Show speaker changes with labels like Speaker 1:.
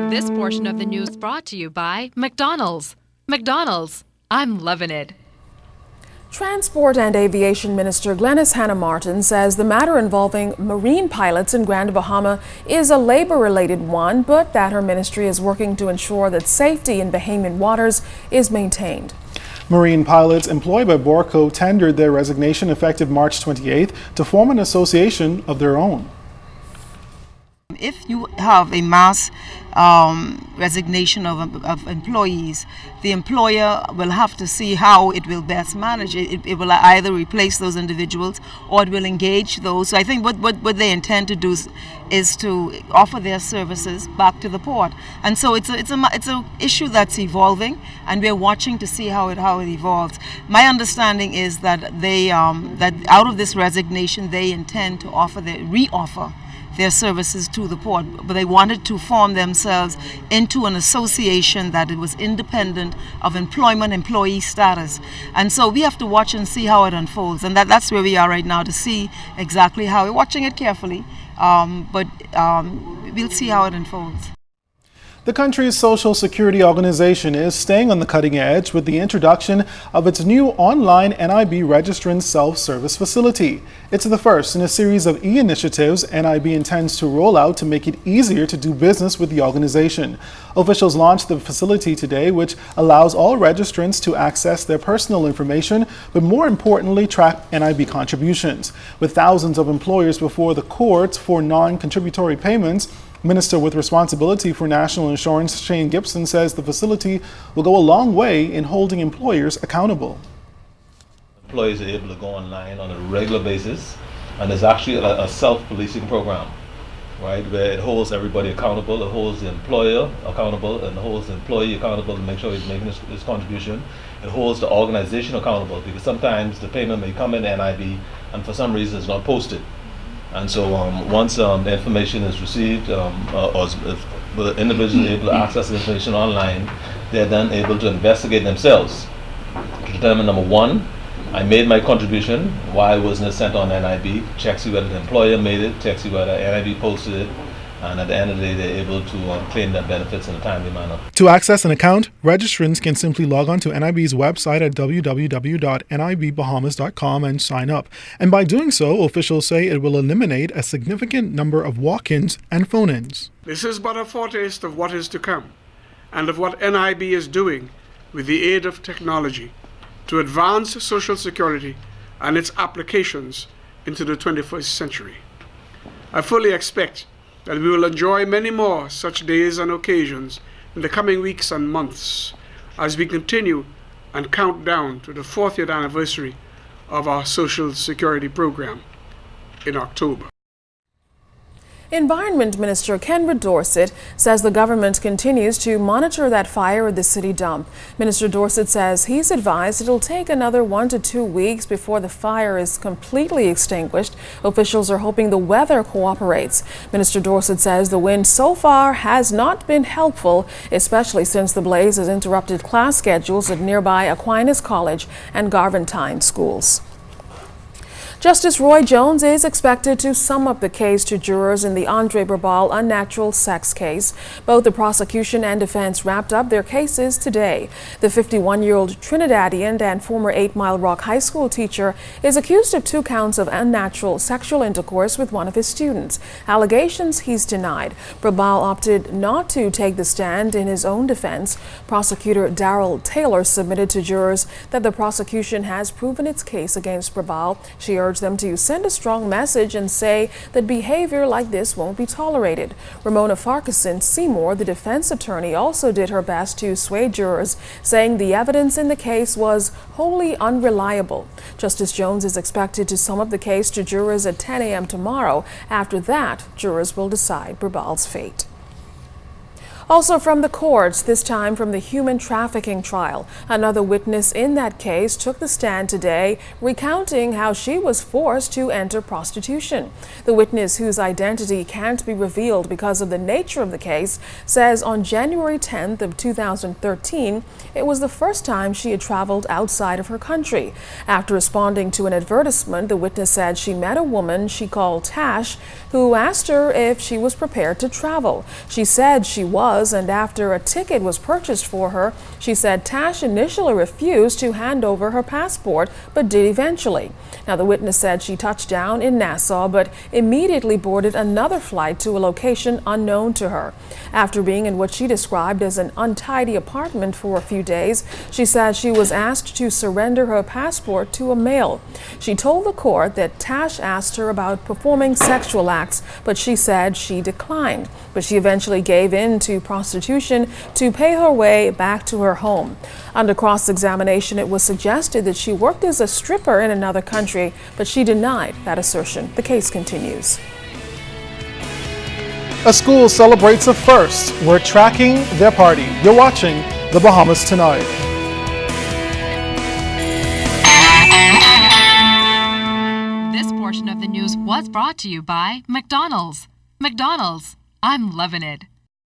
Speaker 1: This portion of the news brought to you by McDonald's. McDonald's, I'm loving it.
Speaker 2: Transport and Aviation Minister Glenys Hanna Martin says the matter involving marine pilots in Grand Bahama is a labor-related one, but that her ministry is working to ensure that safety in Bahamian waters is maintained.
Speaker 3: Marine pilots employed by Borco tendered their resignation effective March 28th to form an association of their own.
Speaker 4: If you have a mass resignation of employees, the employer will have to see how it will best manage it. It will either replace those individuals or it will engage those. So I think what they intend to do is to offer their services back to the port. And so it's a issue that's evolving, and we're watching to see how it evolves. My understanding is that they that out of this resignation they intend to reoffer their services to the port, but they wanted to form themselves into an association that it was independent of employee status. And so we have to watch and see how it unfolds, and that's where we are right now, to see exactly how we're watching it carefully, but we'll see how it unfolds.
Speaker 3: The country's Social Security organization is staying on the cutting edge with the introduction of its new online NIB registrant self-service facility. It's the first in a series of e-initiatives NIB intends to roll out to make it easier to do business with the organization. Officials launched the facility today, which allows all registrants to access their personal information, but more importantly, track NIB contributions. With thousands of employers before the courts for non-contributory payments, Minister with responsibility for national insurance, Shane Gibson, says the facility will go a long way in holding employers accountable.
Speaker 5: Employees are able to go online on a regular basis, and there's actually a self-policing program, right, where it holds everybody accountable. It holds the employer accountable and holds the employee accountable to make sure he's making his contribution. It holds the organization accountable, because sometimes the payment may come in NIB and for some reason it's not posted. And so once the information is received, or if the individual is able to access the information online, they're then able to investigate themselves to determine, number one, I made my contribution, why wasn't it sent on NIB? Checks you whether the employer made it, checks you whether NIB posted it, and at the end of the day, they're able to claim their benefits in a timely manner.
Speaker 3: To access an account, registrants can simply log on to NIB's website at www.nibbahamas.com and sign up. And by doing so, officials say it will eliminate a significant number of walk-ins and phone-ins.
Speaker 6: This is but a foretaste of what is to come, and of what NIB is doing with the aid of technology to advance Social Security and its applications into the 21st century. I fully expect that we will enjoy many more such days and occasions in the coming weeks and months as we continue and count down to the 40th anniversary of our Social Security program in October.
Speaker 2: Environment Minister Kenra Dorset says the government continues to monitor that fire at the city dump. Minister Dorset says he's advised it'll take another 1 to 2 weeks before the fire is completely extinguished. Officials are hoping the weather cooperates. Minister Dorset says the wind so far has not been helpful, especially since the blaze has interrupted class schedules at nearby Aquinas College and Garventine schools. Justice Roy Jones is expected to sum up the case to jurors in the Andre Brabal unnatural sex case. Both the prosecution and defense wrapped up their cases today. The 51-year-old Trinidadian and former 8 Mile Rock High School teacher is accused of 2 counts of unnatural sexual intercourse with one of his students. Allegations he's denied. Brabal opted not to take the stand in his own defense. Prosecutor Darrell Taylor submitted to jurors that the prosecution has proven its case against Brabal. She urged them to send a strong message and say that behavior like this won't be tolerated. Ramona Farquharson Seymour, the defense attorney, also did her best to sway jurors, saying the evidence in the case was wholly unreliable. Justice Jones is expected to sum up the case to jurors at 10 a.m. tomorrow. After that, jurors will decide Brabal's fate. Also from the courts, this time from the human trafficking trial. Another witness in that case took the stand today, recounting how she was forced to enter prostitution. The witness, whose identity can't be revealed because of the nature of the case, says on January 10th of 2013, it was the first time she had traveled outside of her country. After responding to an advertisement, the witness said she met a woman she called Tash, who asked her if she was prepared to travel. She said she was, and after a ticket was purchased for her, she said Tash initially refused to hand over her passport, but did eventually. Now, the witness said she touched down in Nassau, but immediately boarded another flight to a location unknown to her. After being in what she described as an untidy apartment for a few days, she said she was asked to surrender her passport to a male. She told the court that Tash asked her about performing sexual acts, but she said she declined. But she eventually gave in to prostitution to pay her way back to her home. Under cross-examination, it was suggested that she worked as a stripper in another country, but she denied that assertion. The case continues.
Speaker 3: A school celebrates a first. We're tracking their party. You're watching The Bahamas Tonight.
Speaker 1: This portion of the news was brought to you by McDonald's. McDonald's, I'm loving it.